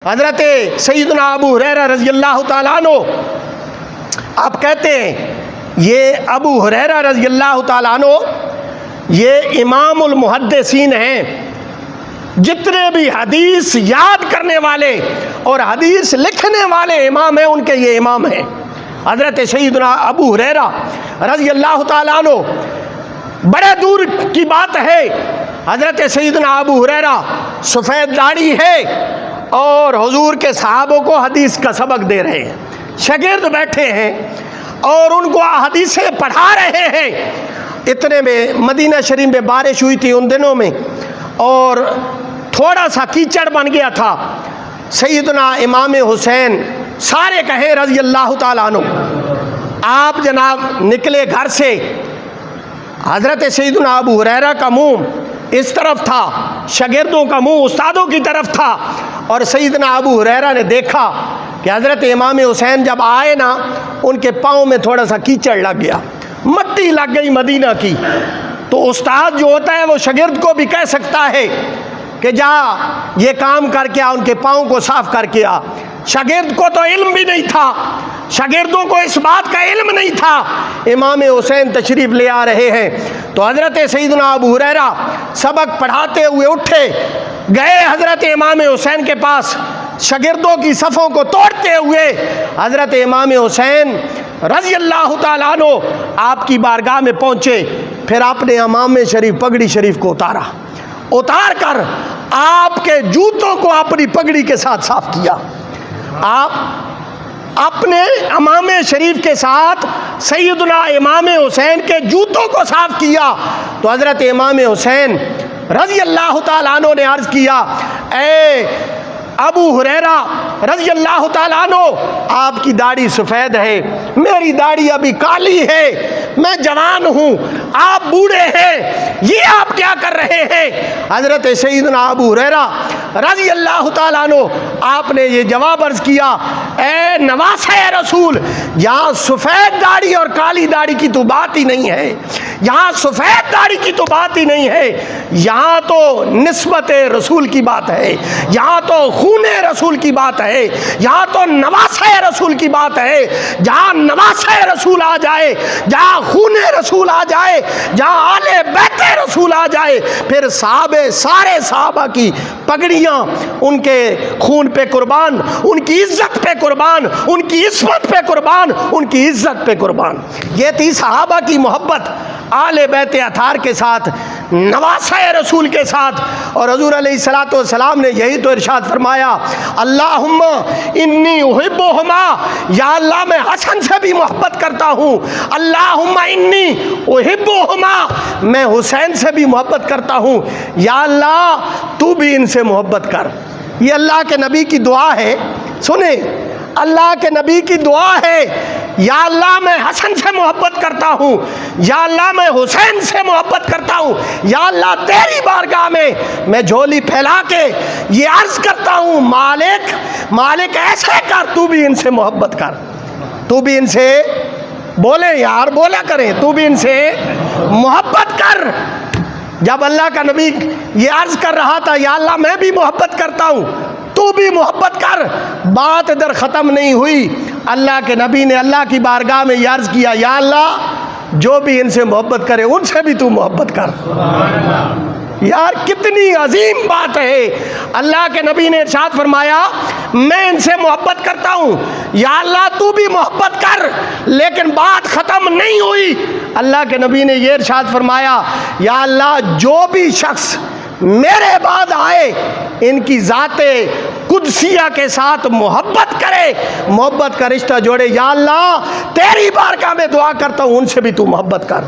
हज़रत सैयदना अबू हुरैरा रज़ियल्लाहु ताला अन्हु आप कहते हैं ये अबू हुरैरा रज़ियल्लाहु ताला अन्हु ये इमामुल मुहद्दिसीन हैं। जितने भी हदीस याद करने वाले और हदीस लिखने वाले इमाम हैं उनके ये इमाम हैं। हज़रत सैयदना अबू हुरैरा रज़ियल्लाहु ताला अन्हु बड़े दूर की बात है। हज़रत सैयदना अबू हुरैरा सफ़ेद दाढ़ी है और हुजूर के सहाबों को हदीस का सबक दे रहे हैं। शागिर्द बैठे हैं और उनको हदीसें पढ़ा रहे हैं। इतने में मदीना शरीफ में बारिश हुई थी उन दिनों में और थोड़ा सा कीचड़ बन गया था। सैयदना इमाम हुसैन सारे कहे रज़ियल्लाहु ताला अन्हु आप जनाब निकले घर से। हज़रत सैयदना अबू हुरैरा का मुँह इस तरफ था, शागिर्दों का मुंह उस्तादों की तरफ था। और सैयदना अबू हुरैरा ने देखा कि हज़रत इमाम हुसैन जब आए ना उनके पाँव में थोड़ा सा कीचड़ लग गया, मट्टी लग गई मदीना की। तो उस्ताद जो होता है वो शागिर्द को भी कह सकता है कि जा ये काम करके आ, उनके पाँव को साफ करके आ। शागिर्द को तो इल्म भी नहीं था, शागिर्दों को इस बात का इल्म नहीं था। इमाम हुसैन तशरीफ़ ले आ रहे हैं तो हज़रत सैयदना अबू हुरैरा सबक पढ़ाते हुए उठे, गए हज़रत इमाम हुसैन के पास, शागिर्दों की सफ़ों को तोड़ते हुए हज़रत इमाम हुसैन रज़ियल्लाहु ताला अन्हु आपकी बारगाह में पहुँचे। फिर आपने इमाम शरीफ पगड़ी शरीफ को उतार कर आपके जूतों को अपनी पगड़ी के साथ साफ किया। आप अपने इमाम शरीफ के साथ सैयदना इमाम हुसैन के जूतों को साफ किया। तो हज़रत इमाम हुसैन रज़ियल्लाहु ताला अन्हु ने अर्ज़ किया, ए अबू हुरैरा रज़ियल्लाहु ताला अन्हु आपकी दाढ़ी सफ़ेद है, मेरी दाढ़ी अभी काली है, मैं जवान हूँ, आप बूढ़े हैं, ये आप क्या कर रहे हैं? हज़रत सैयदना अबू हुरैरा रज़ियल्लाहु ताला अन्हु आपने ये जवाब अर्ज़ किया, ए नवासे रसूल, यहाँ सफ़ेद दाढ़ी और काली दाढ़ी की तो बात ही नहीं है, यहाँ सफ़ेद दाढ़ी की तो बात ही नहीं है, यहाँ तो निस्बत रसूल की बात है, यहाँ तो खूने रसूल की बात है, यहाँ तो नवासे रसूल की बात है। जहाँ नवासे रसूल आ जाए, जहाँ खूने रसूल आ जाए, जहाँ आले बैते रसूल आ जाए, फिर सारे साहबा की पगड़ियाँ उनके खून पे कुर्बान, उनकी इज्जत पे कुर्बान, उनकी इस्मत पे कुर्बान, उनकी इज्जत पे कुर्बान। ये थी सहाबा की मोहब्बत आले बैते अतार के साथ, नवासे रसूल के साथ। और हुज़ूर अलैहिस्सलातु वस्सलाम ने यही तो इरशाद फरमाया, अल्लाहुम्मा इन्नी उहिब्बुहुमा, या अल्लाह मैं हसन से भी मोहब्बत करता हूँ, अल्लाहुम्मा इन्नी उहिब्बुहुमा, मैं हुसैन से भी मोहब्बत करता हूँ, या अल्लाह तू भी इनसे मोहब्बत कर। ये अल्लाह के नबी की दुआ है, सुने, अल्लाह के नबी की दुआ है, या अल्लाह मैं हसन से मोहब्बत करता हूँ, या अल्लाह मैं हुसैन से मोहब्बत करता हूँ, या अल्लाह तेरी बारगाह में मैं झोली फैला के ये अर्ज़ करता हूँ, मालिक मालिक ऐसे कर, तू भी इनसे मोहब्बत कर, तू भी इनसे, बोले यार बोला करें, तू भी इनसे मोहब्बत कर। जब अल्लाह का नबी ये अर्ज़ कर रहा था, या अल्लाह मैं भी मोहब्बत करता हूँ, तू भी मोहब्बत कर, बात इधर ख़त्म नहीं हुई। अल्लाह के नबी ने अल्लाह की बारगाह में अर्ज़ किया, या अल्लाह जो भी इनसे मोहब्बत करे उनसे भी तू मोहब्बत कर। यार कितनी अजीम बात है। अल्लाह के नबी ने इरशाद फरमाया, मैं इनसे मोहब्बत करता हूँ, या अल्लाह तू भी मोहब्बत कर, लेकिन बात ख़त्म नहीं हुई। अल्लाह के नबी ने ये इरशाद फरमाया, या अल्लाह जो भी शख्स मेरे बाद आए इनकी ज़ाते कुदसिया के साथ मोहब्बत करे, मोहब्बत का रिश्ता जोड़े, या अल्लाह तेरी बारगाह में दुआ करता हूँ उनसे भी तू मोहब्बत कर।